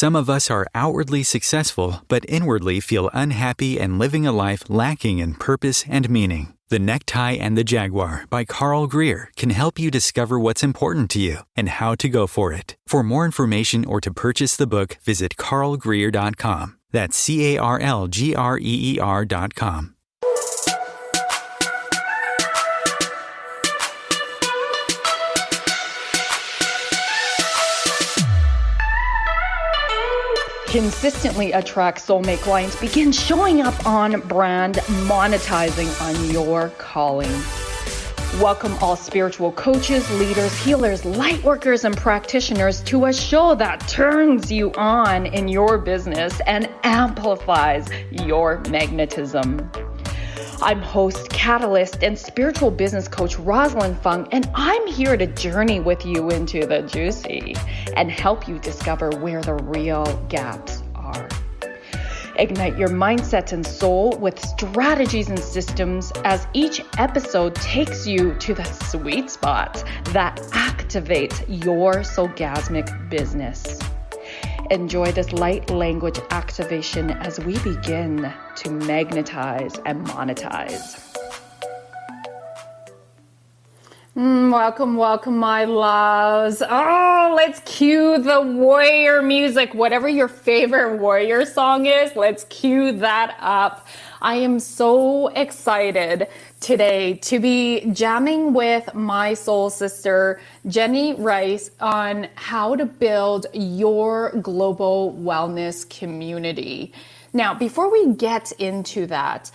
Some of us are outwardly successful, but inwardly feel unhappy and living a life lacking in purpose and meaning. The Necktie and the Jaguar by Carl Greer can help you discover what's important to you and how to go for it. For more information or to purchase the book, visit carlgreer.com. That's CarlGreer.com. Consistently attract soulmate clients. Begin showing up on brand, monetizing on your calling. Welcome all spiritual coaches, leaders, healers, light workers, and practitioners to a show that turns you on in your business and amplifies your magnetism. I'm host, catalyst, and spiritual business coach Rosalyn Fung, and I'm here to journey with you into the juicy and help you discover where the real gaps are. Ignite your mindset and soul with strategies and systems as each episode takes you to the sweet spot that activates your soulgasmic business. Enjoy this light language activation as we begin to magnetize and monetize. Welcome, my loves. Oh, let's cue the warrior music. Whatever your favorite warrior song is, let's cue that up. I am so excited today to be jamming with my soul sister, Jenny Ryce, on how to build your global wellness community. Now, before we get into that,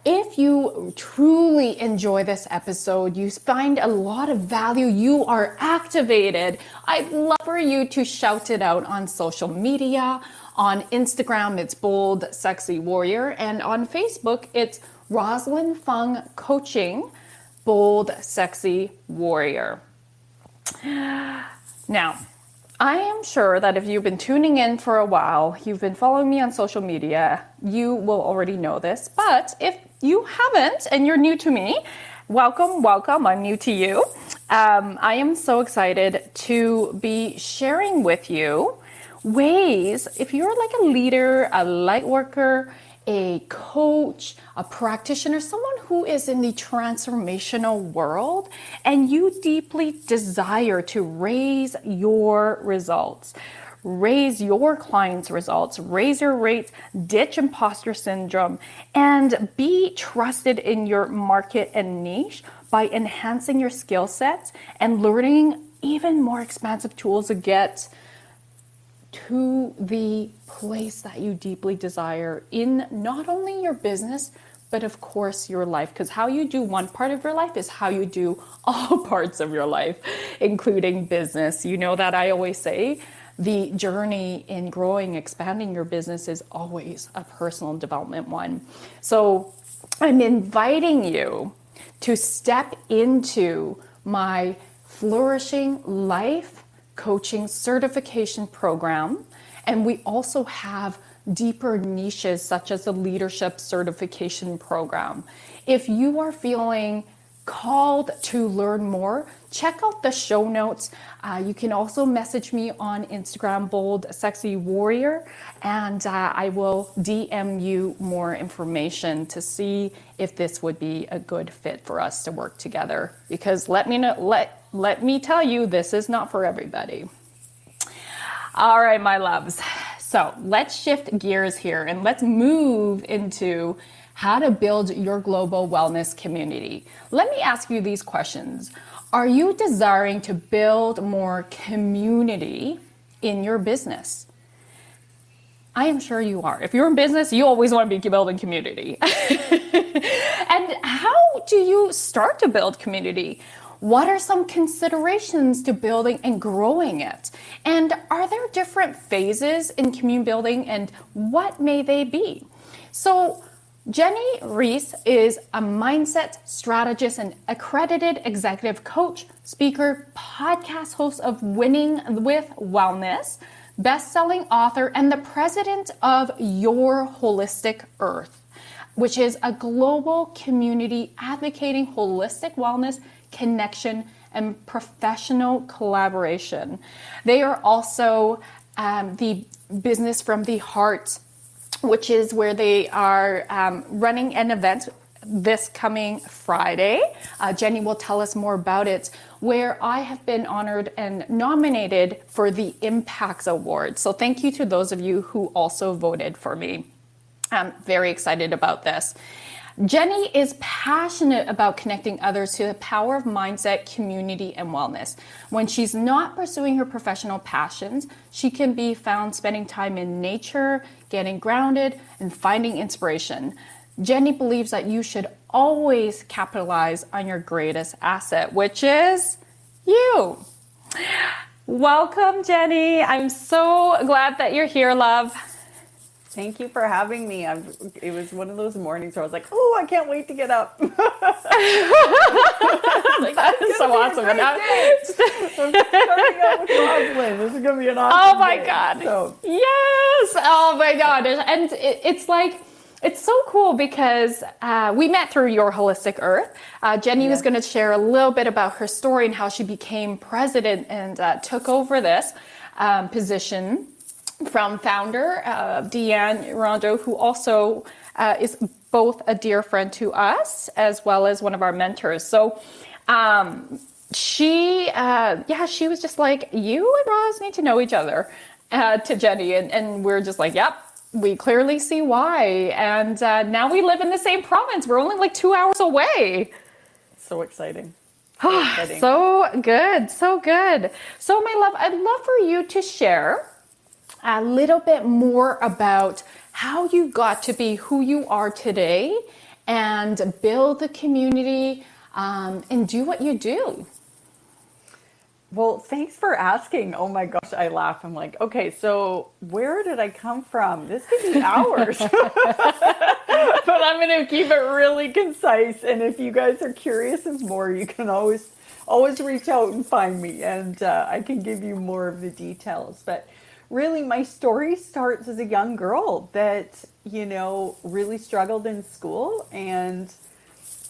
if you truly enjoy this episode, you find a lot of value, you are activated, I'd love for you to shout it out on social media. On Instagram, it's Bold Sexy Warrior, and on Facebook, it's Rosalyn Fung Coaching, Bold Sexy Warrior. Now, I am sure that if you've been tuning in for a while, you've been following me on social media, you will already know this. But if you haven't and you're new to me, welcome. I'm new to you. I am so excited to be sharing with you ways, if you're like a leader, a light worker, a coach, a practitioner, someone who is in the transformational world, and you deeply desire to raise your results, raise your clients' results, raise your rates, ditch imposter syndrome, and be trusted in your market and niche by enhancing your skill sets and learning even more expansive tools to get to the place that you deeply desire in not only your business, but of course your life. Because how you do one part of your life is how you do all parts of your life, including business. You know that I always say the journey in growing, expanding your business is always a personal development one. So I'm inviting you to step into my Flourishing Life Coaching Certification Program. And we also have deeper niches such as the Leadership Certification Program. If you are feeling called to learn more, check out the show notes. You can also message me on Instagram, Bold Sexy Warrior, and I will DM you more information to see if this would be a good fit for us to work together. Because let me tell you, this is not for everybody. All right, my loves. So let's shift gears here and let's move into how to build your global wellness community. Let me ask you these questions. Are you desiring to build more community in your business? I am sure you are. If you're in business, you always want to be building community. And how do you start to build community? What are some considerations to building and growing it? And are there different phases in community building, and what may they be? So Jenny Ryce is a mindset strategist and accredited executive coach, speaker, podcast host of Winning with Wellness, best-selling author, and the president of Your Holistic Earth, which is a global community advocating holistic wellness, connection, and professional collaboration. They are also the Business from the Heart, which is where they are running an event this coming Friday. Jenny will tell us more about it, where I have been honored and nominated for the Impacts Award. So thank you to those of you who also voted for me. I'm very excited about this. Jenny is passionate about connecting others to the power of mindset, community, and wellness. When she's not pursuing her professional passions, she can be found spending time in nature, getting grounded, and finding inspiration. Jenny believes that you should always capitalize on your greatest asset, which is you. Welcome, Jenny. I'm so glad that you're here, love. Thank you for having me. It was one of those mornings where I was like, oh, I can't wait to get up. Like, that is so awesome. I'm starting out with Rosalyn. This is going to be an awesome Oh my day. God. So. Yes. Oh my God. And it's like, it's so cool because we met through Your Holistic Earth. Jenny was going to share a little bit about her story and how she became president and took over this position from founder Deanne Rondo, who also is both a dear friend to us as well as one of our mentors. So she was just like, you and Roz need to know each other, to Jenny. And we're just like, yep, we clearly see why. And now we live in the same province. We're only like 2 hours away. So exciting. So good. So good. So my love, I'd love for you to share a little bit more about how you got to be who you are today and build the community and do what you do. Well, thanks for asking. Oh my gosh, I laugh. I'm like, okay, so where did I come from? This could be hours. But I'm going to keep it really concise. And if you guys are curious of more, you can always reach out and find me, and I can give you more of the details. But really, my story starts as a young girl that, really struggled in school and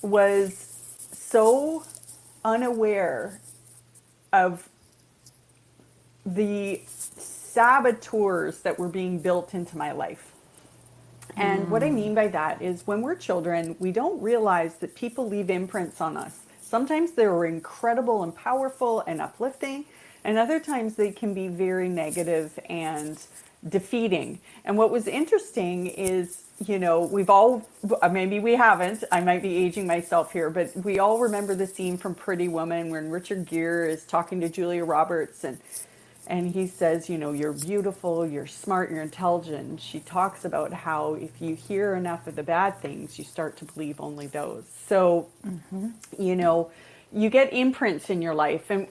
was so unaware of the saboteurs that were being built into my life. And what I mean by that is when we're children, we don't realize that people leave imprints on us. Sometimes they're incredible and powerful and uplifting, and other times they can be very negative and defeating. And what was interesting is, we've all, maybe we haven't, I might be aging myself here, but we all remember the scene from Pretty Woman when Richard Gere is talking to Julia Roberts and he says, you're beautiful, you're smart, you're intelligent. She talks about how if you hear enough of the bad things, you start to believe only those. So, you get imprints in your life. And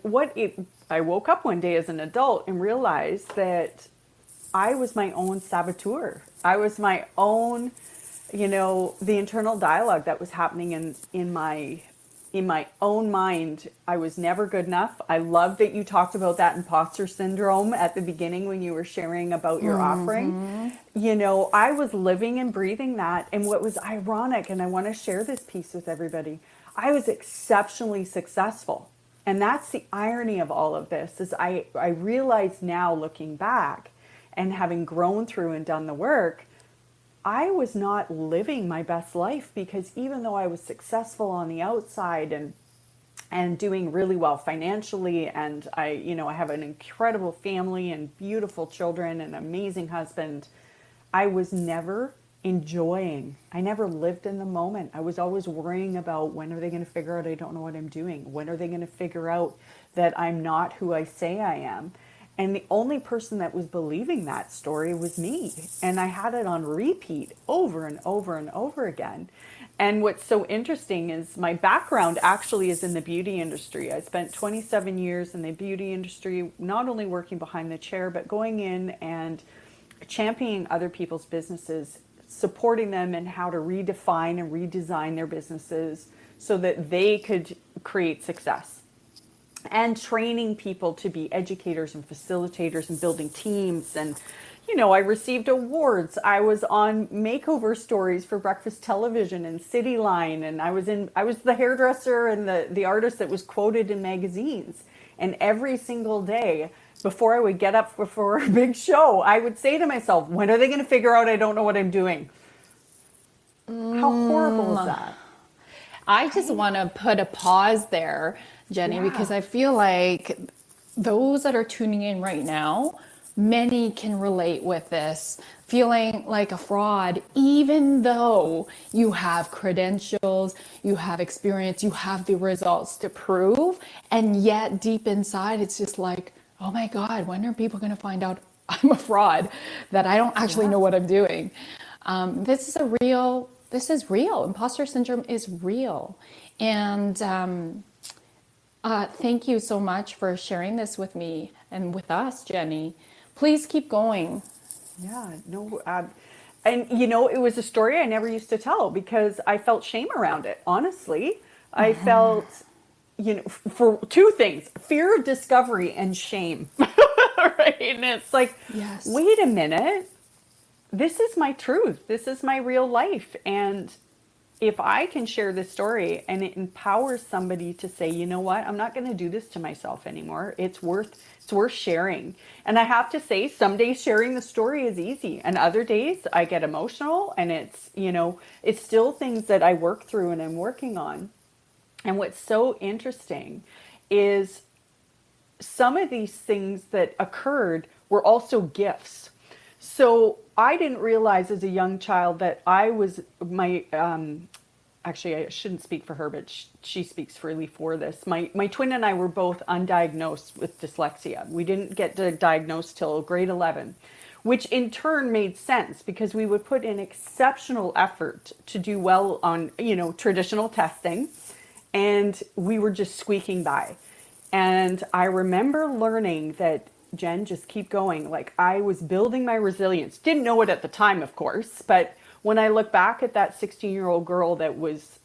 I woke up one day as an adult and realized that I was my own saboteur. I was my own, the internal dialogue that was happening in my own mind. I was never good enough. I love that you talked about that imposter syndrome at the beginning when you were sharing about your offering. I was living and breathing that. And what was ironic, and I want to share this piece with everybody, I was exceptionally successful. And that's the irony of all of this, is I realize now, looking back and having grown through and done the work, I was not living my best life, because even though I was successful on the outside and doing really well financially, and I have an incredible family and beautiful children and an amazing husband, I was never enjoying. I never lived in the moment. I was always worrying about, when are they going to figure out I don't know what I'm doing? When are they going to figure out that I'm not who I say I am? And the only person that was believing that story was me. And I had it on repeat over and over and over again. And what's so interesting is my background actually is in the beauty industry. I spent 27 years in the beauty industry, not only working behind the chair, but going in and championing other people's businesses, supporting them in how to redefine and redesign their businesses so that they could create success. And training people to be educators and facilitators and building teams. And, I received awards. I was on makeover stories for breakfast television and Cityline. And I was the hairdresser and the artist that was quoted in magazines. And every single day before I would get up before a big show, I would say to myself, when are they going to figure out I don't know what I'm doing? How horrible is that? I just want to put a pause there, Jenny, because I feel like those that are tuning in right now, many can relate with this, feeling like a fraud, even though you have credentials, you have experience, you have the results to prove, and yet deep inside, it's just like, oh my God, when are people going to find out I'm a fraud, that I don't actually know what I'm doing? This is real. Imposter syndrome is real. And thank you so much for sharing this with me and with us, Jenny. Please keep going. Yeah, no, and you know, it was a story I never used to tell because I felt shame around it. Honestly, I felt, you know, for two things: fear of discovery and shame. Right? And it's like, Yes. wait a minute, this is my truth. This is my real life, and if I can share this story and it empowers somebody to say, you know what, I'm not going to do this to myself anymore. It's worth sharing. And I have to say, some days sharing the story is easy, and other days I get emotional, and it's, you know, it's still things that I work through and I'm working on. And what's so interesting is some of these things that occurred were also gifts. So I didn't realize as a young child that I was my actually I shouldn't speak for her, but she speaks freely for this. My twin and I were both undiagnosed with dyslexia. We didn't get diagnosed till grade 11, which in turn made sense because we would put in exceptional effort to do well on, you know, traditional testing, and we were just squeaking by. And I remember learning that, Jen, just keep going. Like, I was building my resilience. Didn't know it at the time, of course, but when I look back at that 16-year-old girl that was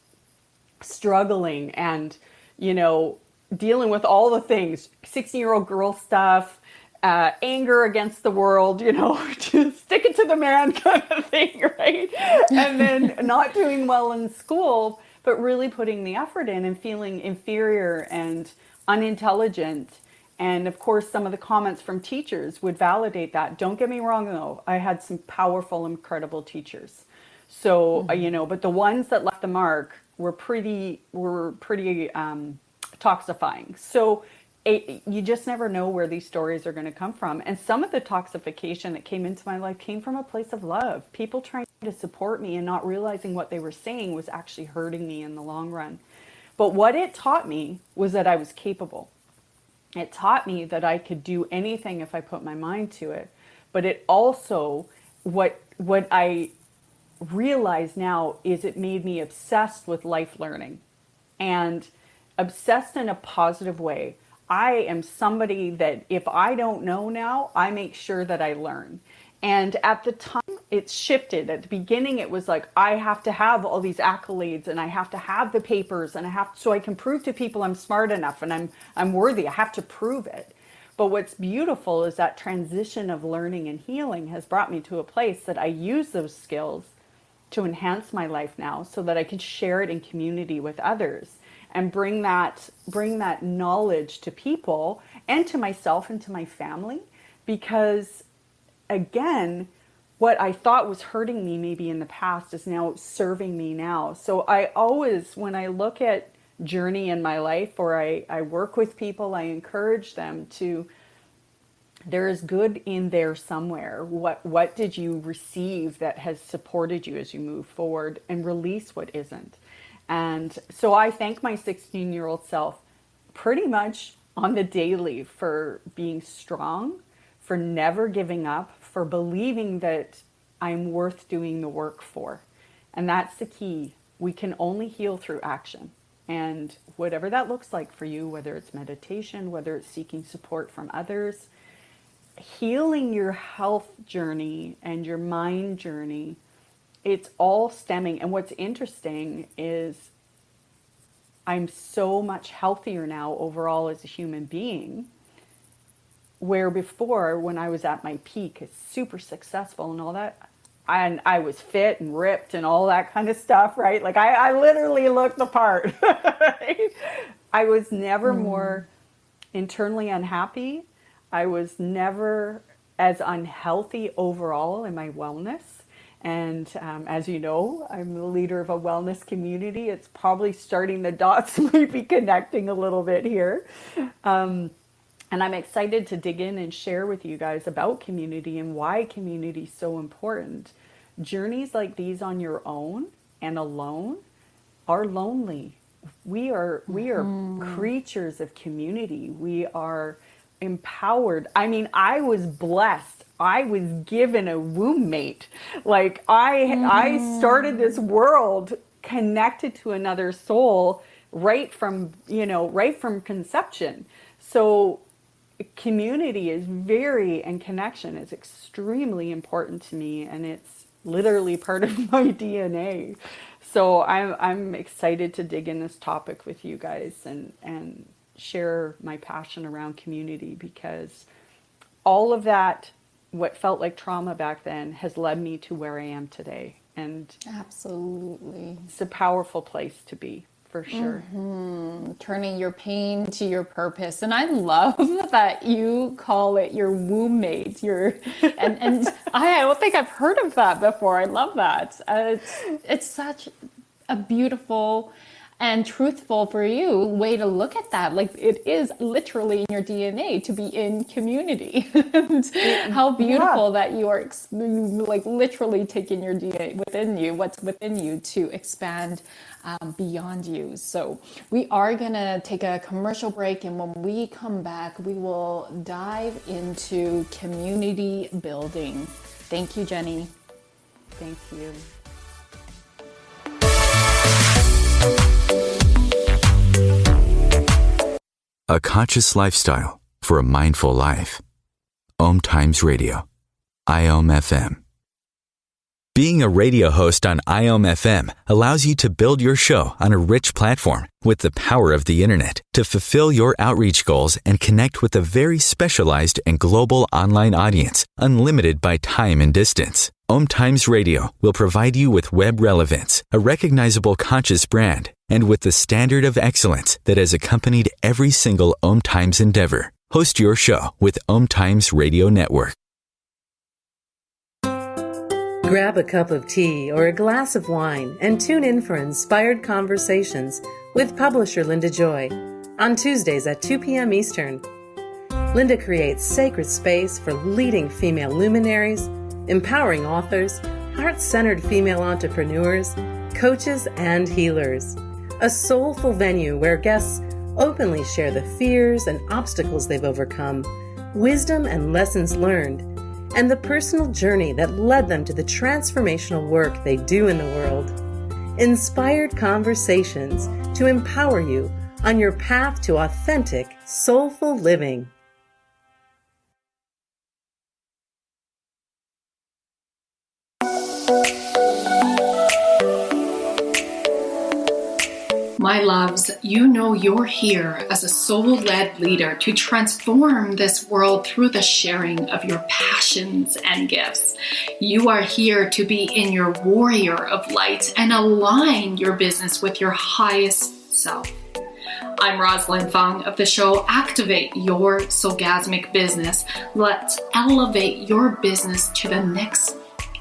struggling and, you know, dealing with all the things, 16-year-old girl stuff, anger against the world, you know, just stick it to the man kind of thing, right? And then not doing well in school, but really putting the effort in and feeling inferior and unintelligent. And of course, some of the comments from teachers would validate that. Don't get me wrong, though. I had some powerful, incredible teachers. So, you know, but the ones that left the mark were pretty toxifying. So you just never know where these stories are going to come from. And some of the toxification that came into my life came from a place of love. People trying to support me and not realizing what they were saying was actually hurting me in the long run. But what it taught me was that I was capable. It taught me that I could do anything if I put my mind to it. But it also, what I realize now is it made me obsessed with life learning, and obsessed in a positive way. I am somebody that if I don't know now, I make sure that I learn. And at the time, it shifted. At the beginning, it was like, I have to have all these accolades and I have to have the papers and so I can prove to people I'm smart enough and I'm worthy. I have to prove it. But what's beautiful is that transition of learning and healing has brought me to a place that I use those skills to enhance my life now so that I can share it in community with others and bring that knowledge to people and to myself and to my family. Because again, what I thought was hurting me maybe in the past is now serving me now. So I always, when I look at journey in my life or I work with people, I encourage them to, there is good in there somewhere. What did you receive that has supported you as you move forward, and release what isn't? And so I thank my 16-year-old self pretty much on the daily for being strong, for never giving up, for believing that I'm worth doing the work for. And that's the key. We can only heal through action. And whatever that looks like for you, whether it's meditation, whether it's seeking support from others, healing your health journey and your mind journey, it's all stemming. And what's interesting is I'm so much healthier now overall as a human being, where before, when I was at my peak, super successful and all that, and I was fit and ripped and all that kind of stuff, right? Like I literally looked the part. Right? I was never more internally unhappy. I was never as unhealthy overall in my wellness. And as you know, I'm the leader of a wellness community. It's probably starting the dots might be connecting a little bit here. And I'm excited to dig in and share with you guys about community and why community is so important. Journeys like these on your own and alone are lonely. We are creatures of community. We are empowered. I mean, I was blessed. I was given a womb mate. Like I started this world connected to another soul right from conception. So community is and connection is extremely important to me, and it's literally part of my DNA. So I'm excited to dig in this topic with you guys and share my passion around community, because all of that, what felt like trauma back then, has led me to where I am today. And absolutely, it's a powerful place to be, for sure. Turning your pain to your purpose. And I love that you call it your womb mate. And I don't think I've heard of that before. I love that. It's such a beautiful and truthful for you way to look at that. Like, it is literally in your DNA to be in community. And how beautiful that you are like literally taking your DNA within you, what's within you, to expand beyond you. So we are gonna take a commercial break, and when we come back, we will dive into community building. Thank you, Jenny. Thank you. A conscious lifestyle for a mindful life. OMTimes Radio. IOM FM. Being a radio host on IOM FM allows you to build your show on a rich platform with the power of the internet to fulfill your outreach goals and connect with a very specialized and global online audience, unlimited by time and distance. OMTimes Radio will provide you with web relevance, a recognizable conscious brand, and with the standard of excellence that has accompanied every single OMTimes endeavor. Host your show with OMTimes Radio Network. Grab a cup of tea or a glass of wine and tune in for Inspired Conversations with publisher Linda Joy on Tuesdays at 2 p.m. Eastern. Linda creates sacred space for leading female luminaries, empowering authors, heart-centered female entrepreneurs, coaches, and healers. A soulful venue where guests openly share the fears and obstacles they've overcome, wisdom and lessons learned, and the personal journey that led them to the transformational work they do in the world. Inspired Conversations to empower you on your path to authentic, soulful living. My loves, you know you're here as a soul-led leader to transform this world through the sharing of your passions and gifts. You are here to be in your warrior of light and align your business with your highest self. I'm Rosalyn Fung of the show Activate Your Soulgasmic Business. Let's elevate your business to the next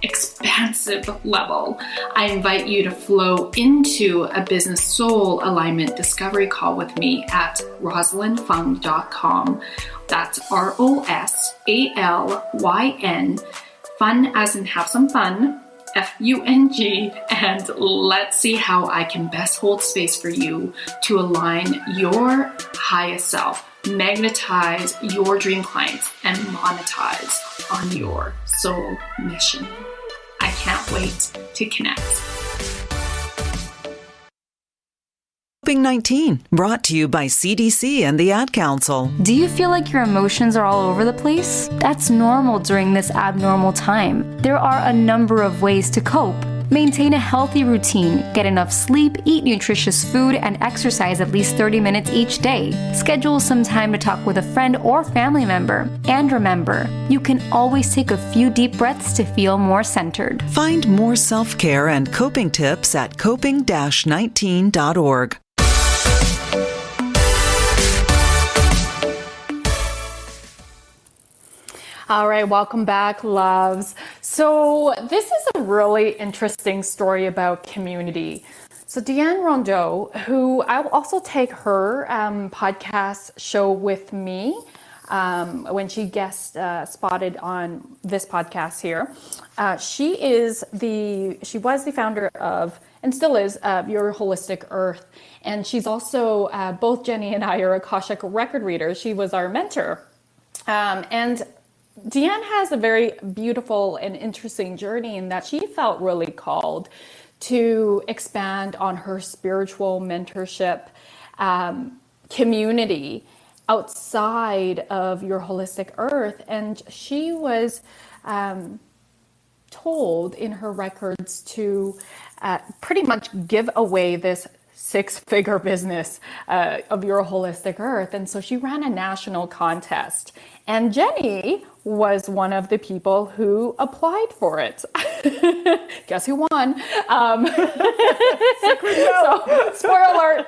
expansive level. I invite you to flow into a business soul alignment discovery call with me at rosalynfung.com. That's ROSALYN, fun as in have some fun, FUNG, and let's see how I can best hold space for you to align your highest self, magnetize your dream clients, and monetize on your soul mission. I can't wait to connect. Coping-19, brought to you by CDC and the Ad Council. Do you feel like your emotions are all over the place? That's normal during this abnormal time. There are a number of ways to cope. Maintain a healthy routine, get enough sleep, eat nutritious food, and exercise at least 30 minutes each day. Schedule some time to talk with a friend or family member. And remember, you can always take a few deep breaths to feel more centered. Find more self-care and coping tips at coping-19.org. All right, welcome back, loves. So this is a really interesting story about community. So Deanne Rondeau, who I will also take her podcast show with me when she guest spotted on this podcast here. She was the founder of, and still is, Your Holistic Earth. And she's also, both Jenny and I are Akashic record readers. She was our mentor. And Deanne has a very beautiful and interesting journey in that she felt really called to expand on her spiritual mentorship community outside of Your Holistic Earth. And she was told in her records to pretty much give away this 6-figure business of Your Holistic Earth. And so she ran a national contest. And Jenny was one of the people who applied for it. Guess who won? So, spoiler alert.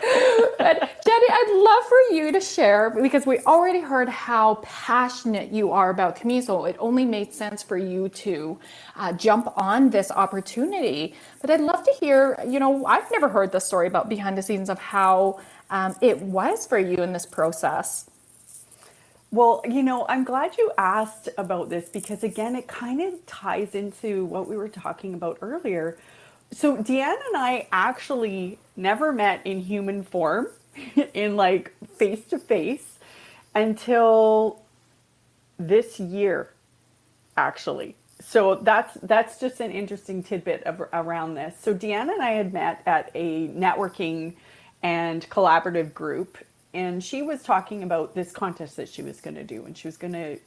But Jenny, I'd love for you to share, because we already heard how passionate you are about community. So it only made sense for you to jump on this opportunity. But I'd love to hear, I've never heard the story about behind the scenes of how it was for you in this process. Well, I'm glad you asked about this, because again, it kind of ties into what we were talking about earlier. So Deanne and I actually never met in human form, in like face to face, until this year, actually. So that's just an interesting tidbit around this. So Deanne and I had met at a networking and collaborative group. And she was talking about this contest that she was going to do, and she was going to,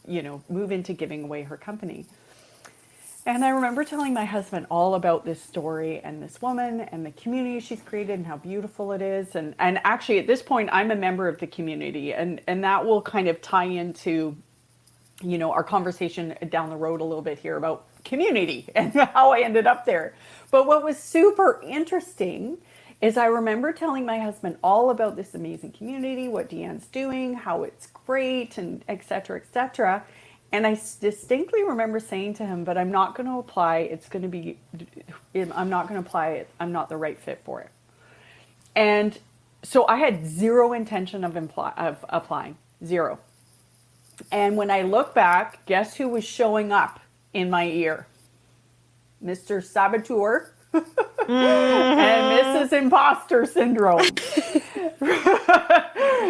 move into giving away her company. And I remember telling my husband all about this story and this woman and the community she's created and how beautiful it is. And actually at this point, I'm a member of the community, and that will kind of tie into, our conversation down the road a little bit here about community and how I ended up there. But what was super interesting is I remember telling my husband all about this amazing community, what Deanne's doing, how it's great, and et cetera, et cetera. And I distinctly remember saying to him, but I'm not going to apply. I'm not going to apply it. I'm not the right fit for it. And so I had zero intention of applying, zero. And when I look back, guess who was showing up in my ear? Mr. Saboteur. And Mrs. Imposter Syndrome.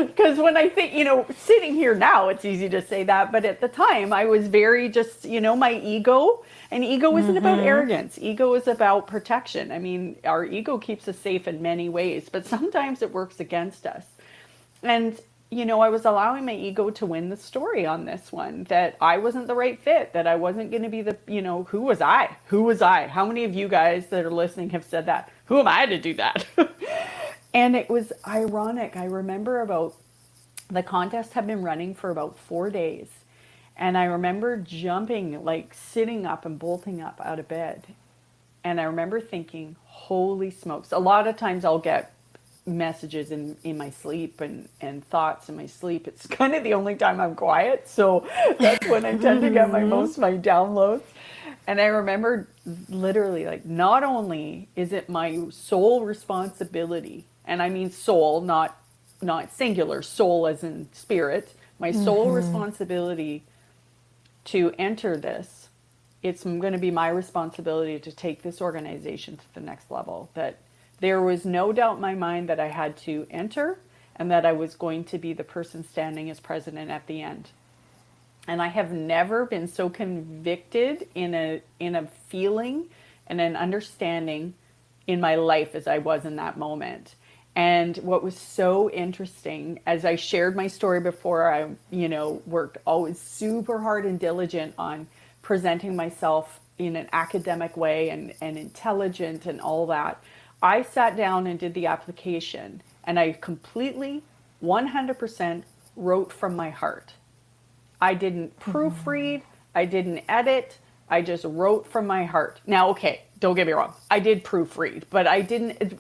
Because when I think, sitting here now, it's easy to say that. But at the time, I was very just, my ego. And ego isn't about arrogance. Ego is about protection. I mean, our ego keeps us safe in many ways, but sometimes it works against us. And I was allowing my ego to win the story on this one, that I wasn't the right fit, that I wasn't going to be the, who was I? Who was I? How many of you guys that are listening have said that? Who am I to do that? And it was ironic. I remember the contest had been running for about 4 days. And I remember jumping, like sitting up and bolting up out of bed. And I remember thinking, holy smokes. A lot of times I'll get messages in my sleep and thoughts in my sleep. It's kind of the only time I'm quiet, so that's when I tend to get my downloads. And I remember literally, like, not only is it my sole responsibility, and I mean soul, not singular, soul as in spirit, my sole responsibility to enter this. It's going to be my responsibility to take this organization to the next level. That there was no doubt in my mind that I had to enter, and that I was going to be the person standing as president at the end. And I have never been so convicted in a feeling and an understanding in my life as I was in that moment. And what was so interesting, as I shared my story before, I worked always super hard and diligent on presenting myself in an academic way and intelligent and all that. I sat down and did the application, and I completely, 100% wrote from my heart. I didn't proofread, I didn't edit, I just wrote from my heart. Now, okay, don't get me wrong, I did proofread, but I didn't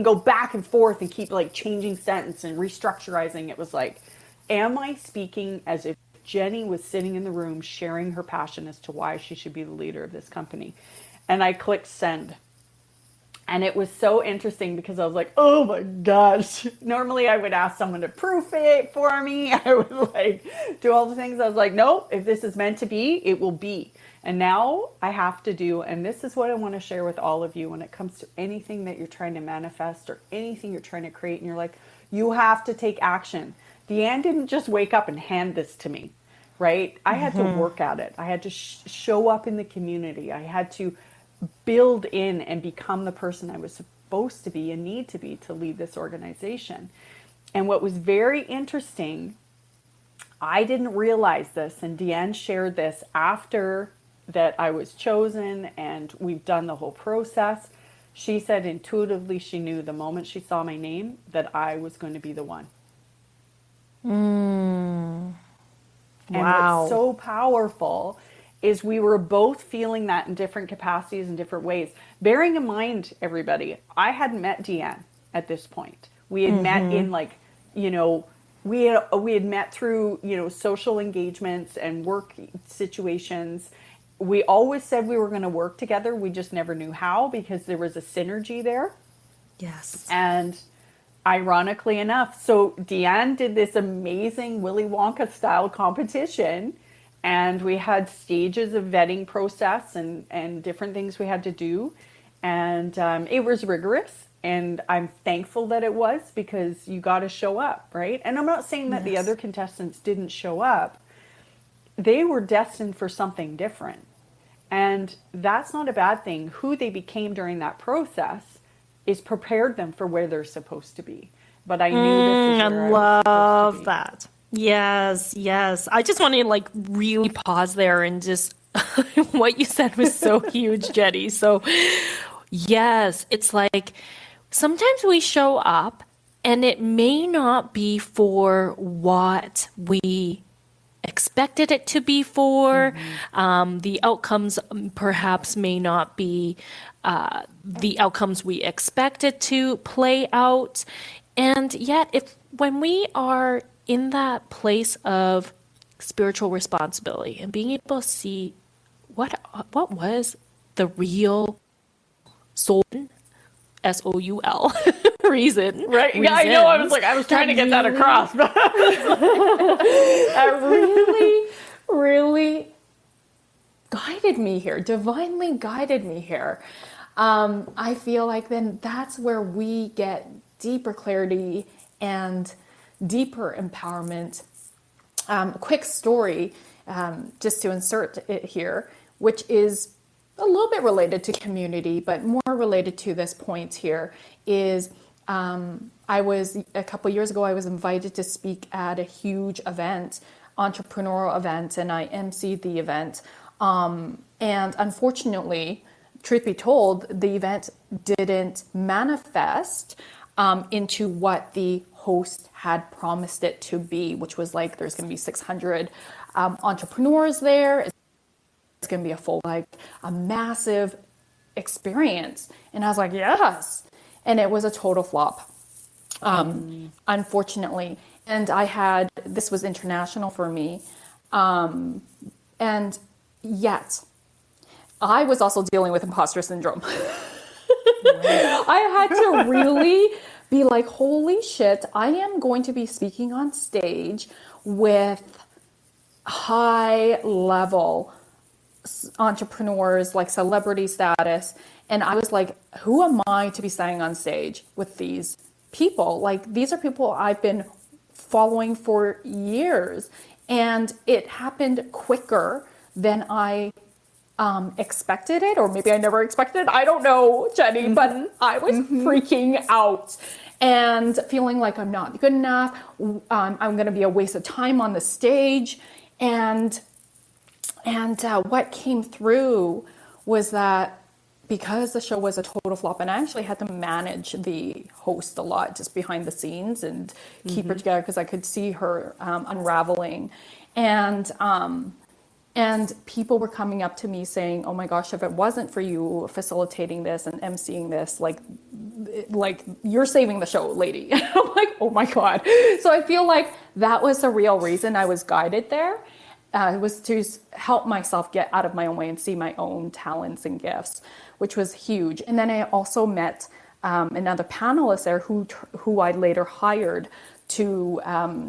go back and forth and keep like changing sentence and restructurizing. It was like, am I speaking as if Jenny was sitting in the room sharing her passion as to why she should be the leader of this company. And I clicked send. And it was so interesting because I was like, oh my gosh. Normally I would ask someone to proof it for me. I would like do all the things. I was like, nope, if this is meant to be, it will be. And now I have to do, and this is what I want to share with all of you when it comes to anything that you're trying to manifest or anything you're trying to create. And you're like, you have to take action. Deanne didn't just wake up and hand this to me, right? I had to work at it. I had to show up in the community. I had to build in and become the person I was supposed to be and need to be to lead this organization. And what was very interesting, I didn't realize this, and Deanne shared this after that I was chosen and we've done the whole process. She said intuitively she knew the moment she saw my name that I was going to be the one. And what's so powerful is we were both feeling that in different capacities and different ways. Bearing in mind, everybody, I hadn't met Deanne at this point. We had met in like, you know, we had met through, you know, social engagements and work situations. We always said we were going to work together. We just never knew how because there was a synergy there. Yes. And ironically enough, so Deanne did this amazing Willy Wonka style competition. And we had stages of vetting process and different things we had to do. And it was rigorous. And I'm thankful that it was because you got to show up, right? And I'm not saying that the other contestants didn't show up. They were destined for something different. And that's not a bad thing. Who they became during that process is prepared them for where they're supposed to be. But I knew this is where I love that. Yes, yes. I just want to like really pause there and just what you said was so huge, Jenny. So yes, it's like sometimes we show up and it may not be for what we expected it to be for. The outcomes perhaps may not be the outcomes we expected to play out. And yet, when we are in that place of spiritual responsibility and being able to see what was the real soul, S-O-U-L, reason. Right. Yeah, I know. I was trying to get that across. But that really, really guided me here, divinely guided me here. I feel like then that's where we get deeper clarity and deeper empowerment. Quick story, just to insert it here, which is a little bit related to community, but more related to this point here is a couple years ago, I was invited to speak at a huge event, entrepreneurial event, and I emceed the event. And unfortunately, truth be told, the event didn't manifest into what the host had promised it to be, which was like there's going to be 600 entrepreneurs there. It's going to be a massive experience. And I was like, yes. And it was a total flop, unfortunately. And this was international for me. And yet I was also dealing with imposter syndrome. I had to really be like, holy shit, I am going to be speaking on stage with high level entrepreneurs, like celebrity status. And I was like, who am I to be standing on stage with these people? Like, these are people I've been following for years. And it happened quicker than I expected it, or maybe I never expected it. I don't know, Jenny, but I was freaking out and feeling like I'm not good enough. I'm going to be a waste of time on the stage. And what came through was that because the show was a total flop, and I actually had to manage the host a lot just behind the scenes and keep her together because I could see her unraveling. And people were coming up to me saying, oh my gosh, if it wasn't for you facilitating this and emceeing this, like you're saving the show, lady. I'm like, oh my God. So I feel like that was the real reason I was guided there. It was to help myself get out of my own way and see my own talents and gifts, which was huge. And then I also met another panelist there who I later hired to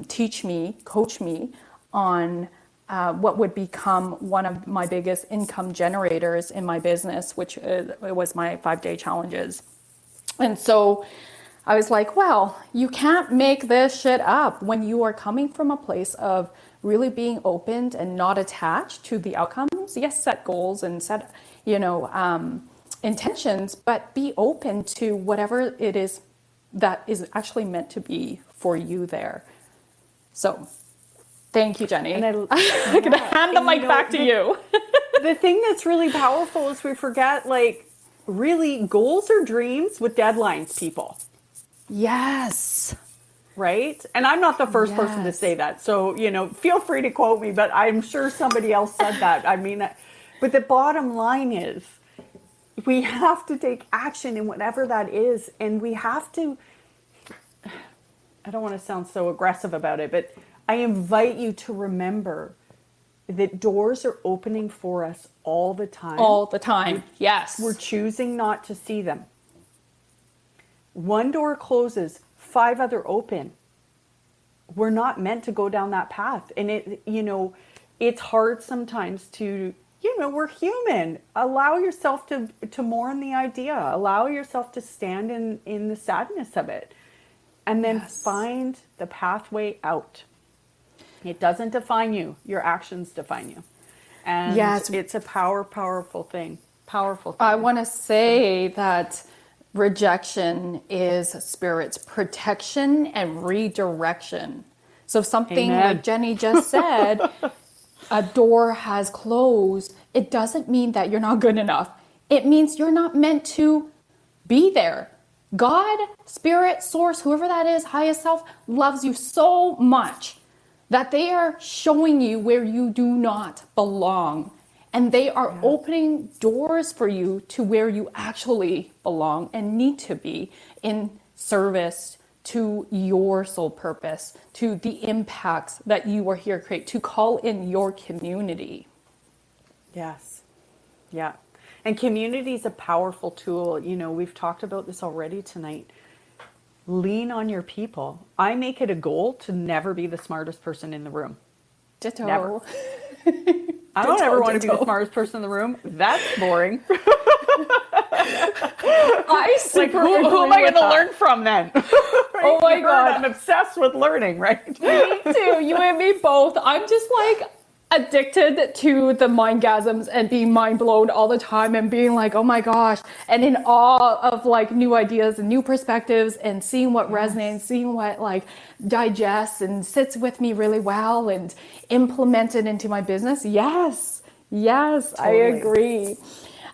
teach me, coach me on what would become one of my biggest income generators in my business, which was my 5-day challenges. And so I was like, well, you can't make this shit up when you are coming from a place of really being open and not attached to the outcomes. Yes, set goals and set, intentions, but be open to whatever it is that is actually meant to be for you there. So thank you, Jenny. And I'm going to hand the mic back to you. The thing that's really powerful is we forget, really, goals are dreams with deadlines, people. Yes. Right? And I'm not the first person to say that. So, feel free to quote me, but I'm sure somebody else said that. I mean, but the bottom line is we have to take action in whatever that is. And we have to, I don't want to sound so aggressive about it, but I invite you to remember that doors are opening for us all the time. All the time. Yes. We're choosing not to see them. One door closes, 5 other open. We're not meant to go down that path. And it's hard sometimes to, we're human. Allow yourself to mourn the idea. Allow yourself to stand in the sadness of it. And then find the pathway out. It doesn't define you. Your actions define you. And it's a powerful thing. Powerful thing. I want to say that rejection is Spirit's protection and redirection. So something like Jenny just said, a door has closed. It doesn't mean that you're not good enough. It means you're not meant to be there. God, Spirit, Source, whoever that is, highest self, loves you so much that they are showing you where you do not belong. And they are opening doors for you to where you actually belong and need to be in service to your soul purpose, to the impacts that you are here to create, to call in your community. Yes. Yeah. And community is a powerful tool. We've talked about this already tonight. Lean on your people. I make it a goal to never be the smartest person in the room. Ditto. Never. I don't ever want to be the smartest person in the room. That's boring. Who am I going to learn from then? Right? Oh my God. I'm obsessed with learning, right? Me too. You and me both. I'm just addicted to the mindgasms and being mind blown all the time and being like, oh my gosh, and in awe of new ideas and new perspectives and seeing what resonates, seeing what digests and sits with me really well and implement it into my business. Yes, totally. I agree.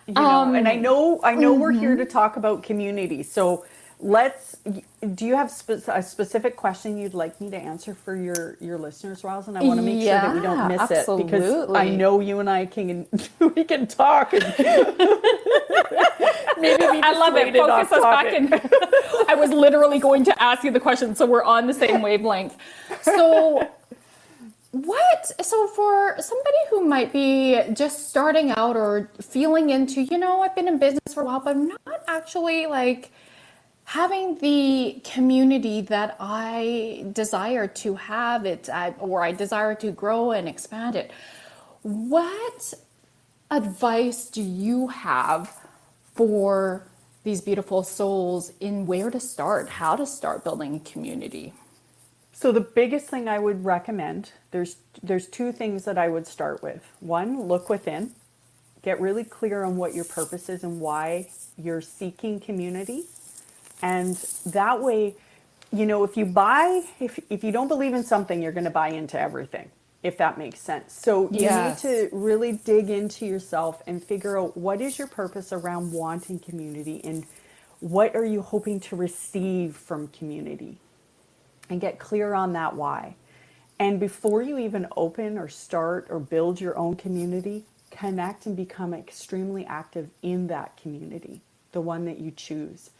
And I know we're here to talk about community. So do you have a specific question you'd like me to answer for your listeners, Rosalyn? I want to make sure that we don't miss it because I know you and I can talk. And maybe I love it. Focus us back in. I was literally going to ask you the question, so we're on the same wavelength. So for somebody who might be just starting out or feeling into, I've been in business for a while, but I'm not actually having the community that I desire to have or I desire to grow and expand it. What advice do you have for these beautiful souls in where to start, how to start building a community? So the biggest thing I would recommend, there's 2 things that I would start with. 1, look within. Get really clear on what your purpose is and why you're seeking community. And that way, if you don't believe in something, you're going to buy into everything, if that makes sense. So you need to really dig into yourself and figure out what is your purpose around wanting community and what are you hoping to receive from community, and get clear on that why. And before you even open or start or build your own community, connect and become extremely active in that community, the one that you choose.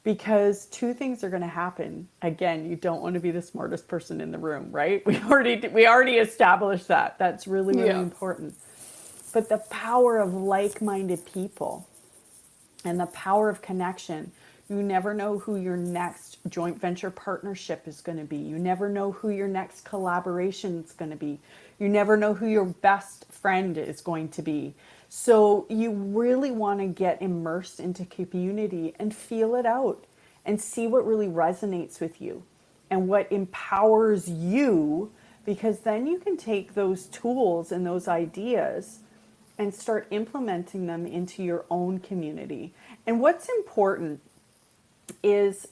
because two things are going to happen. Again, you don't want to be the smartest person in the room, right? We already established that. That's really, really important. But the power of like-minded people and the power of connection. You never know who your next joint venture partnership is going to be. You never know who your next collaboration is going to be. You never know who your best friend is going to be. So you really want to get immersed into community and feel it out and see what really resonates with you and what empowers you, because then you can take those tools and those ideas and start implementing them into your own community. And what's important is,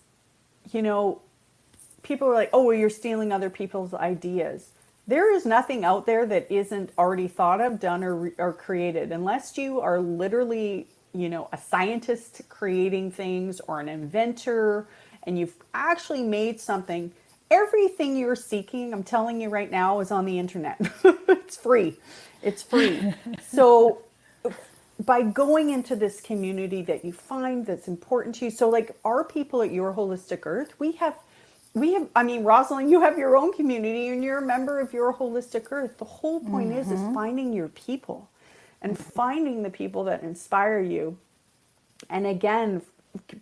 you know, people are like, oh, well, you're stealing other people's ideas. There is nothing out there that isn't already thought of, done, or created. Unless you are literally, you know, a scientist creating things or an inventor, and you've actually made something. Everything you're seeking, I'm telling you right now, is on the internet. It's free. It's free. So by going into this community that you find that's important to you, so like our people at Your Holistic Earth, we have, I mean, Rosalyn, you have your own community and you're a member of Your Holistic Earth. The whole point is finding your people and finding the people that inspire you. And again,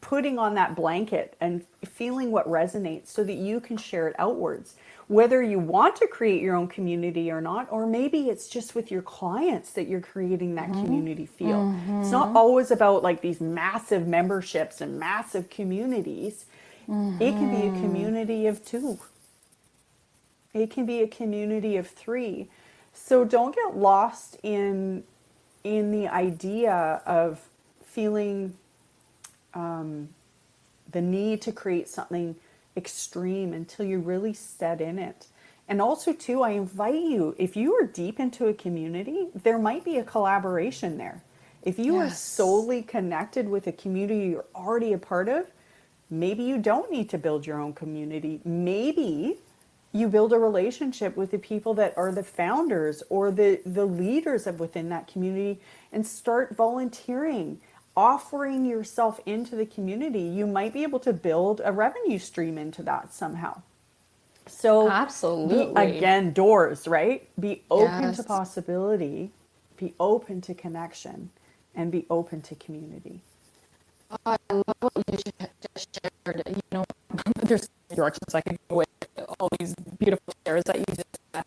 putting on that blanket and feeling what resonates so that you can share it outwards. Whether you want to create your own community or not, or maybe it's just with your clients that you're creating that community feel. It's not always about like these massive memberships and massive communities. It can be a community of 2. It can be a community of 3. So don't get lost in the idea of feeling the need to create something extreme until you really set in it. And also too, I invite you, if you are deep into a community, there might be a collaboration there. If you are solely connected with a community you're already a part of, maybe you don't need to build your own community. Maybe you build a relationship with the people that are the founders or the leaders of within that community and start volunteering, offering yourself into the community. You might be able to build a revenue stream into that somehow. So absolutely, again, doors, right? Be open to possibility, be open to connection, and be open to community. I love what you just shared. You know, there's directions I could go with all these beautiful shares that you just said.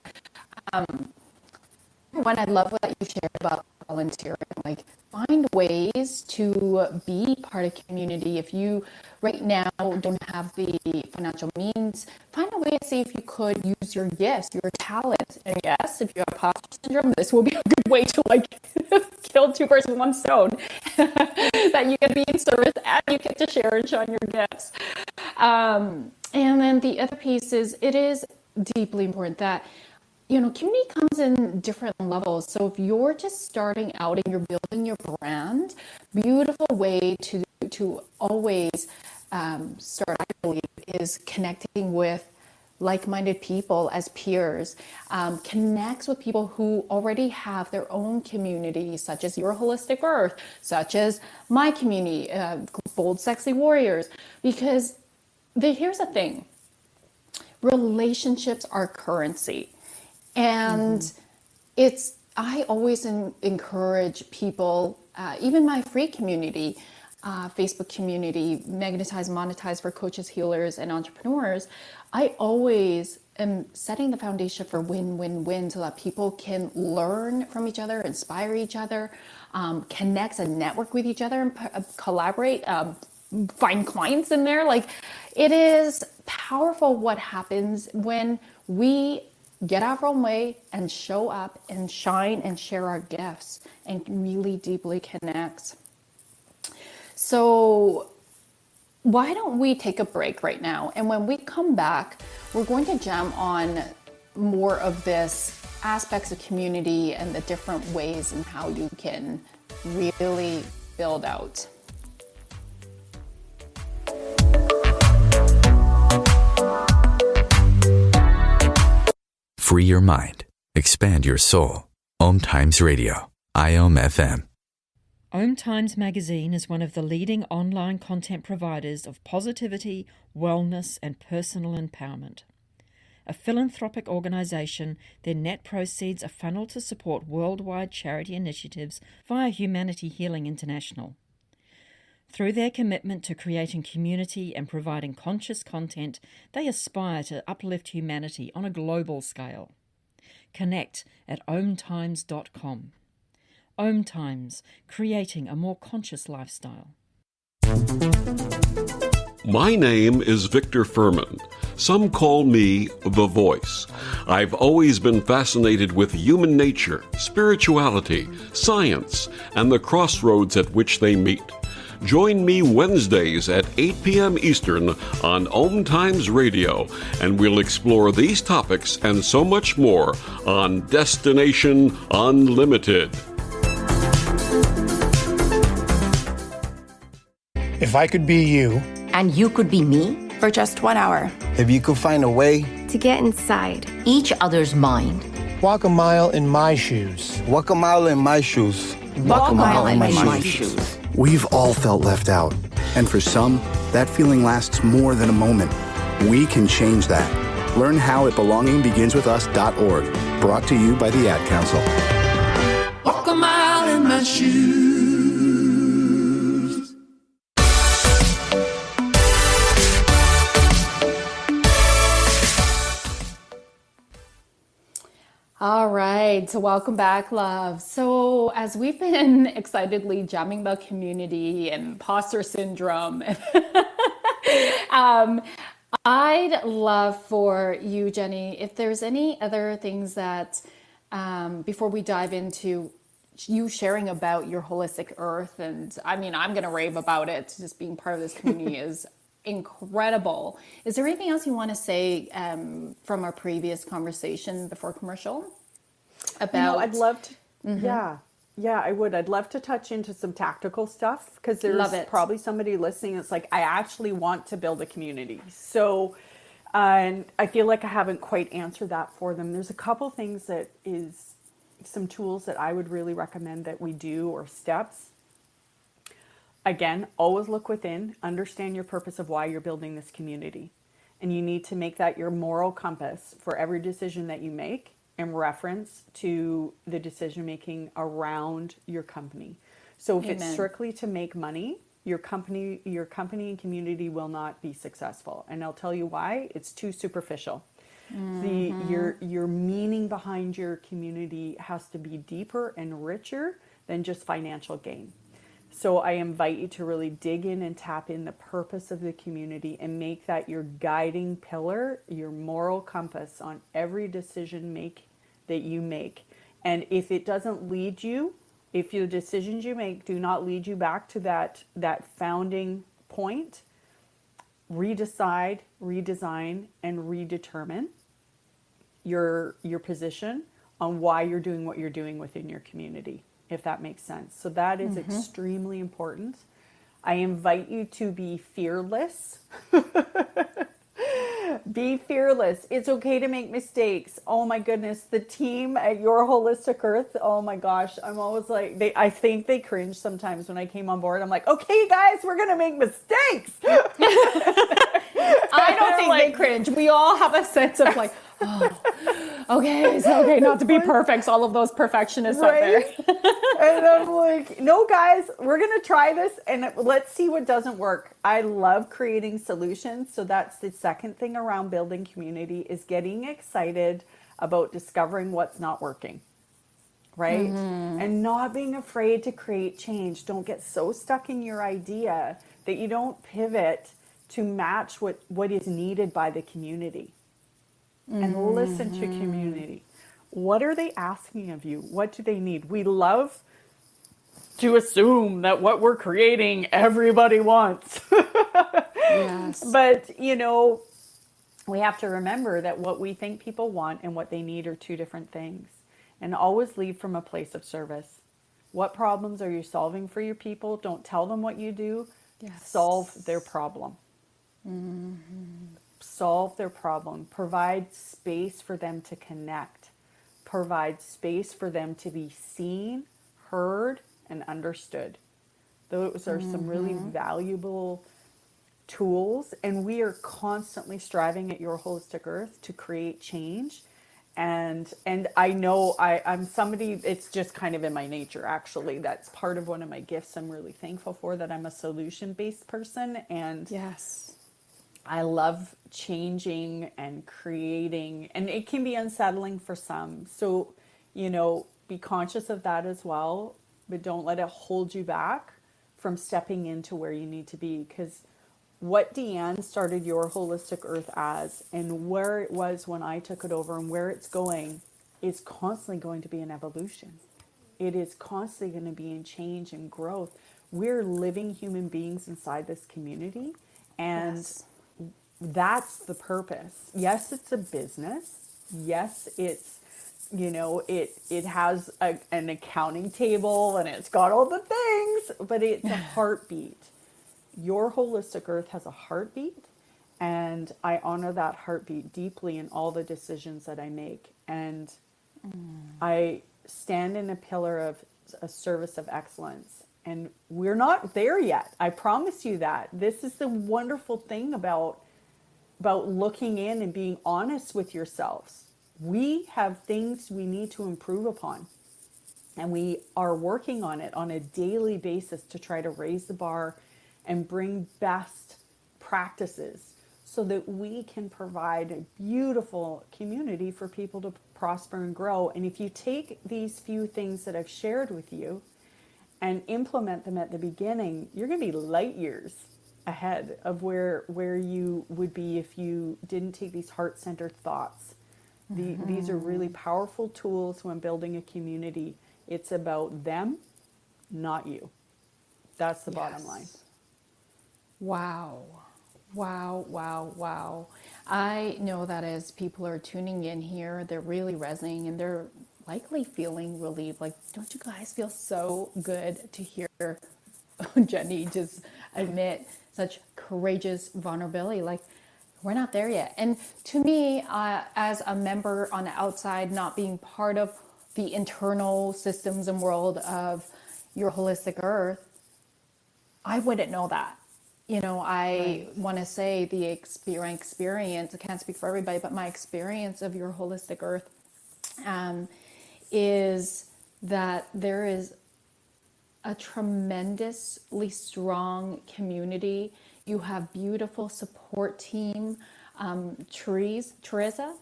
One, I love what you shared about volunteering. Like, find ways to be part of community. If you right now don't have the financial means, find a way to see if you could use your gifts, your talents. And yes, if you have imposter syndrome, this will be a good way to like kill 2 birds with 1 stone. That you can be in service and you get to share and shine your gifts. And then the other piece is, it is deeply important that, you know, community comes in different levels. So if you're just starting out and you're building your brand, beautiful way to always start, I believe, is connecting with like-minded people as peers. Connects with people who already have their own community, such as Your Holistic Earth, such as my community, Bold Sexy Warriors. Because here's the thing, relationships are currency. And I always encourage people, even my free community, Facebook community, Magnetize, Monetize for coaches, healers, and entrepreneurs. I always am setting the foundation for win-win-win so that people can learn from each other, inspire each other, connect and network with each other, and collaborate, find clients in there. Like, it is powerful what happens when we get our own way and show up and shine and share our gifts and really deeply connect. So why don't we take a break right now? And when we come back, we're going to jam on more of this aspects of community and the different ways and how you can really build out. Free your mind. Expand your soul. OMTimes Radio. IOM FM. OMTimes magazine is one of the leading online content providers of positivity, wellness, and personal empowerment. A philanthropic organization, their net proceeds are funneled to support worldwide charity initiatives via Humanity Healing International. Through their commitment to creating community and providing conscious content, they aspire to uplift humanity on a global scale. Connect at omtimes.com. OMTimes, creating a more conscious lifestyle. My name is Victor Furman. Some call me The Voice. I've always been fascinated with human nature, spirituality, science, and the crossroads at which they meet. Join me Wednesdays at 8 p.m. Eastern on OMTimes Radio, and we'll explore these topics and so much more on Destination Unlimited. If I could be you, and you could be me for just 1 hour. If you could find a way to get inside each other's mind. Walk a mile in my shoes. Walk a mile in my shoes. Walk a mile in my shoes. We've all felt left out. And for some, that feeling lasts more than a moment. We can change that. Learn how at belongingbeginswithus.org. Brought to you by the Ad Council. Walk a mile in my shoes. All right, so welcome back, love. So as we've been excitedly jamming about community and imposter syndrome, I'd love for you, Jenny, if there's any other things that, before we dive into you sharing about your holistic earth, and I mean, I'm going to rave about it, just being part of this community is incredible. Is there anything else you want to say from our previous conversation before commercial about? I'd love to. Yeah, I would. I'd love to touch into some tactical stuff, because there's probably somebody listening that's like, I actually want to build a community. So, and I feel like I haven't quite answered that for them. There's a couple things that is some tools that I would really recommend that we do, or steps. Again, always look within, understand your purpose of why you're building this community. And you need to make that your moral compass for every decision that you make in reference to the decision making around your company. So if it's strictly to make money, your company and community will not be successful. And I'll tell you why. It's too superficial. Your meaning behind your community has to be deeper and richer than just financial gain. So I invite you to really dig in and tap in the purpose of the community and make that your guiding pillar, your moral compass on every decision that you make. And if it doesn't lead you, if the decisions you make do not lead you back to that founding point, redecide, redesign, and redetermine your position on why you're doing what you're doing within your community, if that makes sense. So that is extremely important. I invite you to be fearless. Be fearless. It's okay to make mistakes. Oh my goodness, the team at Your Holistic Earth, oh my gosh, I'm always like, I think they cringe sometimes when I came on board. I'm like, okay guys, we're gonna make mistakes. I don't think they cringe. We all have a sense of like, oh, okay, it's okay not to be perfect. So all of those perfectionists out there. And I'm like, no guys, we're going to try this and let's see what doesn't work. I love creating solutions. So that's the second thing around building community, is getting excited about discovering what's not working. Right? And not being afraid to create change. Don't get so stuck in your idea that you don't pivot to match what is needed by the community. And listen to community. What are they asking of you? What do they need? We love to assume that what we're creating, everybody wants. Yes. But, we have to remember that what we think people want and what they need are two different things. And always lead from a place of service. What problems are you solving for your people? Don't tell them what you do. Yes. Solve their problem. Solve their problem. Provide space for them to connect. Provide space for them to be seen, heard, and understood. Those are some really valuable tools, and we are constantly striving at Your Holistic Earth to create change. And I know I'm somebody, it's just kind of in my nature, actually. That's part of one of my gifts I'm really thankful for, that I'm a solution-based person. And Yes. I love changing and creating, and it can be unsettling for some. So, be conscious of that as well, but don't let it hold you back from stepping into where you need to be. Because what Deanne started Your Holistic Earth as, and where it was when I took it over, and where it's going, is constantly going to be an evolution. It is constantly going to be in change and growth. We're living human beings inside this community, and Yes. that's the purpose. Yes, it's a business. Yes, it's, it has an accounting table and it's got all the things, but it's a heartbeat. Your Holistic Earth has a heartbeat, and I honor that heartbeat deeply in all the decisions that I make. And I stand in a pillar of a service of excellence. And we're not there yet. I promise you that. This is the wonderful thing about looking in and being honest with yourselves. We have things we need to improve upon. And we are working on it on a daily basis to try to raise the bar and bring best practices so that we can provide a beautiful community for people to prosper and grow. And if you take these few things that I've shared with you and implement them at the beginning, you're going to be light years ahead of where you would be if you didn't take these heart-centered thoughts. These are really powerful tools when building a community. It's about them, not you. That's the bottom line. Wow. Wow, wow, wow. I know that as people are tuning in here, they're really resonating and they're likely feeling relieved. Like, don't you guys feel so good to hear Jenny just admit such courageous vulnerability? Like, we're not there yet. And to me, as a member on the outside, not being part of the internal systems and world of Your Holistic Earth, I wouldn't know that. I want to say the experience, I can't speak for everybody, but my experience of Your Holistic Earth is that there is a tremendously strong community. You have beautiful support team. Teresa,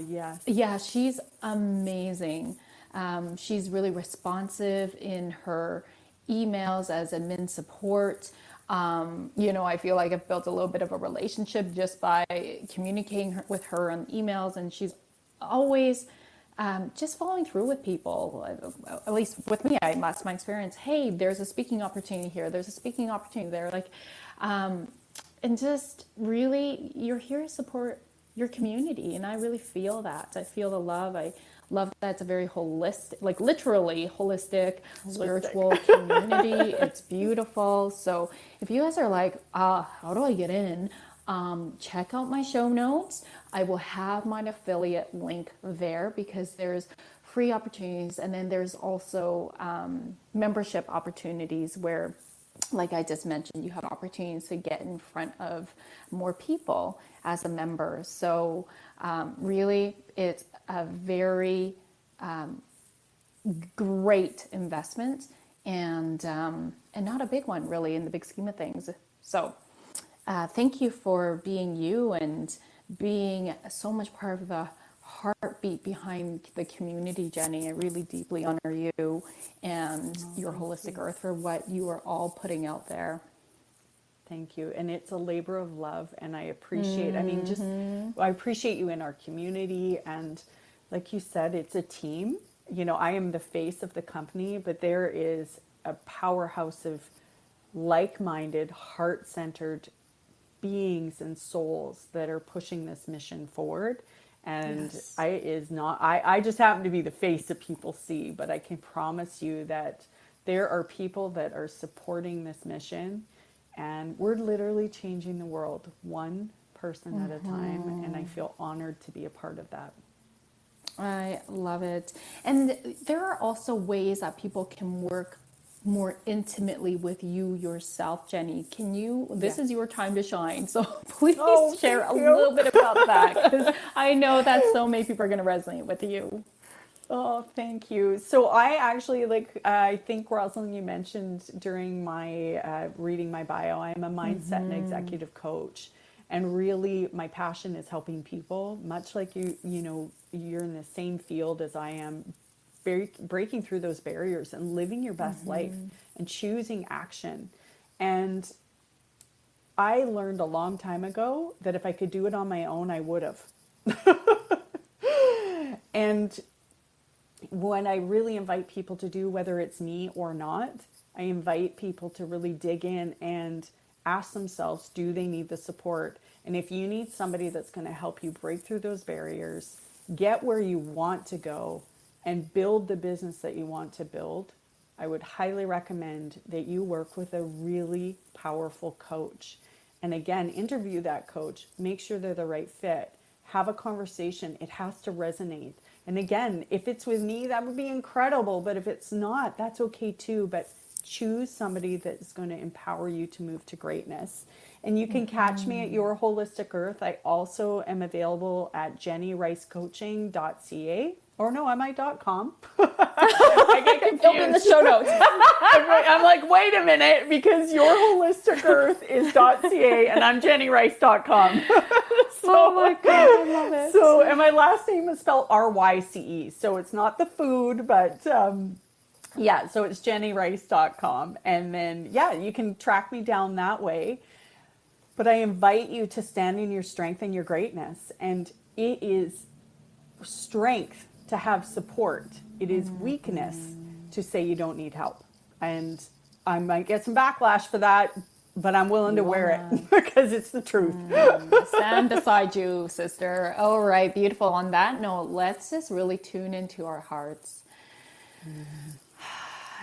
yes. Yeah, she's amazing. She's really responsive in her emails as admin support. I feel like I've built a little bit of a relationship just by communicating with her on emails, and she's always just following through with people. At least with me, that's my experience. Hey, there's a speaking opportunity here. There's a speaking opportunity there. And just really, you're here to support your community, and I really feel that. I feel the love. I love that it's a very holistic, like literally holistic. Spiritual community. It's beautiful. So if you guys are like, how do I get in? Check out my show notes. I will have my affiliate link there because there's free opportunities, and then there's also membership opportunities where, like I just mentioned, you have opportunities to get in front of more people as a member. So really, it's a very great investment, and not a big one really in the big scheme of things. So thank you for being you and being so much part of the heartbeat behind the community, Jenny. I really deeply honor you and Your Holistic Earth for what you are all putting out there. Thank you. And it's a labor of love, and I appreciate, I appreciate you in our community. And like you said, it's a team. I am the face of the company, but there is a powerhouse of like-minded, heart-centered beings and souls that are pushing this mission forward. And yes. I just happen to be the face that people see, but I can promise you that there are people that are supporting this mission, and we're literally changing the world one person at a time, and I feel honored to be a part of that. I love it. And there are also ways that people can work more intimately with you yourself, Jenny. Can you, this is your time to shine. So please share a little bit about that, because I know that so many people are going to resonate with you. Oh, thank you. So I actually, I think, Rosalyn, you mentioned during my reading my bio, I'm a mindset and executive coach. And really, my passion is helping people, much like you're in the same field as I am, breaking through those barriers and living your best life and choosing action. And I learned a long time ago that if I could do it on my own, I would have. And when I really invite people to do, whether it's me or not, I invite people to really dig in and ask themselves, do they need the support? And if you need somebody that's going to help you break through those barriers, get where you want to go, and build the business that you want to build, I would highly recommend that you work with a really powerful coach. And again, interview that coach, make sure they're the right fit, have a conversation. It has to resonate. And again, if it's with me, that would be incredible. But if it's not, that's okay too. But choose somebody that's going to empower you to move to greatness. And you can catch me at Your Holistic Earth. I also am available at jennyricecoaching.ca. Or no, am I .com? I get confused. In the show notes. I'm like, wait a minute, because Your Holistic Earth is .ca and I'm jennyrice.com. Oh my God, I love it. So, and my last name is spelled RYCE. So it's not the food, but yeah, so it's jennyrice.com. And then, yeah, you can track me down that way. But I invite you to stand in your strength and your greatness. And it is strength to have support. It is weakness to say you don't need help. And I might get some backlash for that, but I'm willing to wear it because it's the truth. Stand beside you, sister. All right, beautiful. On that note, let's just really tune into our hearts.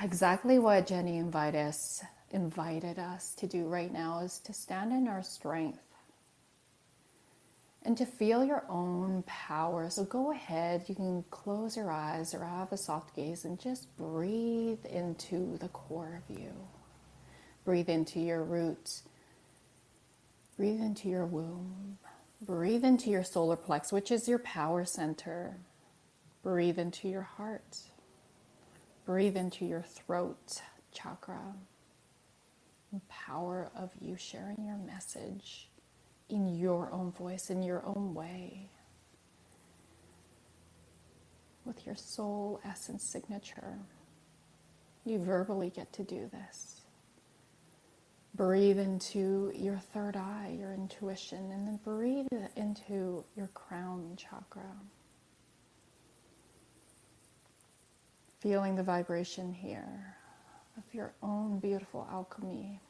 Exactly what Jenny invited us to do right now is to stand in our strength and to feel your own power. So go ahead, you can close your eyes or have a soft gaze and just breathe into the core of you. Breathe into your roots. Breathe into your womb. Breathe into your solar plex, which is your power center. Breathe into your heart. Breathe into your throat chakra. The power of you sharing your message in your own voice, in your own way, with your soul essence signature. You verbally get to do this. Breathe into your third eye, your intuition, and then breathe into your crown chakra. Feeling the vibration here of your own beautiful alchemy.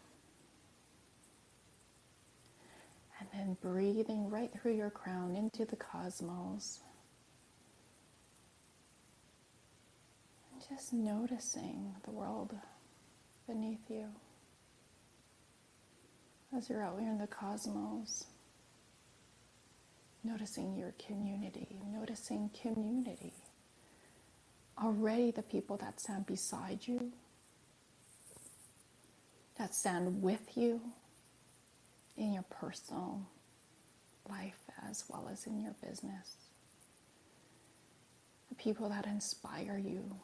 And then breathing right through your crown into the cosmos. And just noticing the world beneath you. As you're out here in the cosmos. Noticing your community. Noticing community. Already the people that stand beside you. That stand with you. In your personal life as well as in your business. The people that inspire you,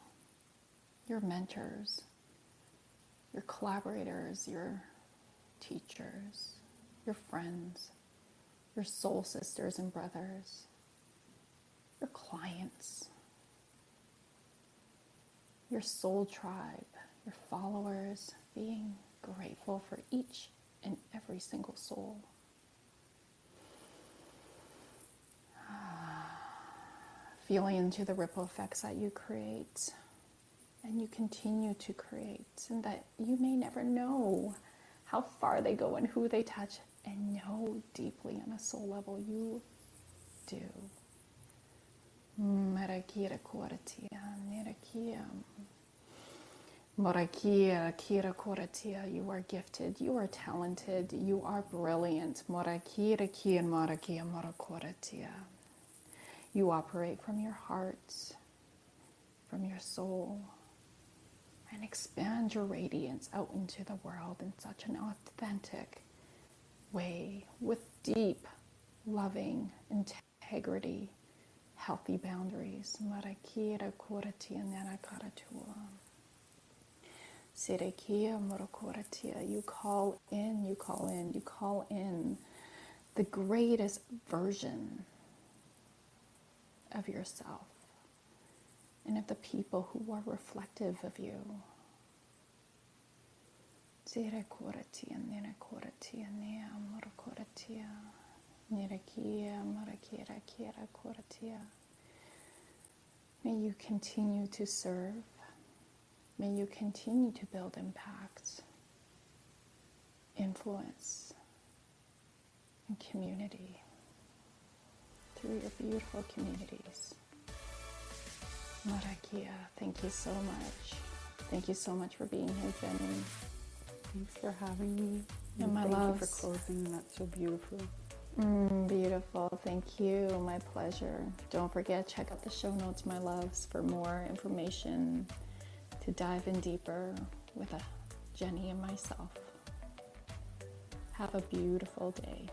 your mentors, your collaborators, your teachers, your friends, your soul sisters and brothers, your clients, your soul tribe, your followers, being grateful for each and every single soul. Feeling into the ripple effects that you create and you continue to create, and that you may never know how far they go and who they touch, and know deeply on a soul level you do. Marakira koratia, nirakia. Morakia, Kira Koratia, you are gifted, you are talented, you are brilliant. Morakira Kia and Morakia Morakoratia. You operate from your heart, from your soul, and expand your radiance out into the world in such an authentic way with deep, loving integrity, healthy boundaries. Marakira koratia nera karatua. Sirekia morokoratia. You call in, you call in, you call in the greatest version of yourself and of the people who are reflective of you. Sirekoratia nera koratia nea morokoratia. Nirakia marakira kira koratia. May you continue to serve. May you continue to build impact, influence, and community through your beautiful communities. Marakia, thank you so much. Thank you so much for being here, Jenny. Thanks for having me. And my thank loves. you for closing that so beautiful. Beautiful. Thank you. My pleasure. Don't forget, check out the show notes, my loves, for more information to dive in deeper with Jenny and myself. Have a beautiful day.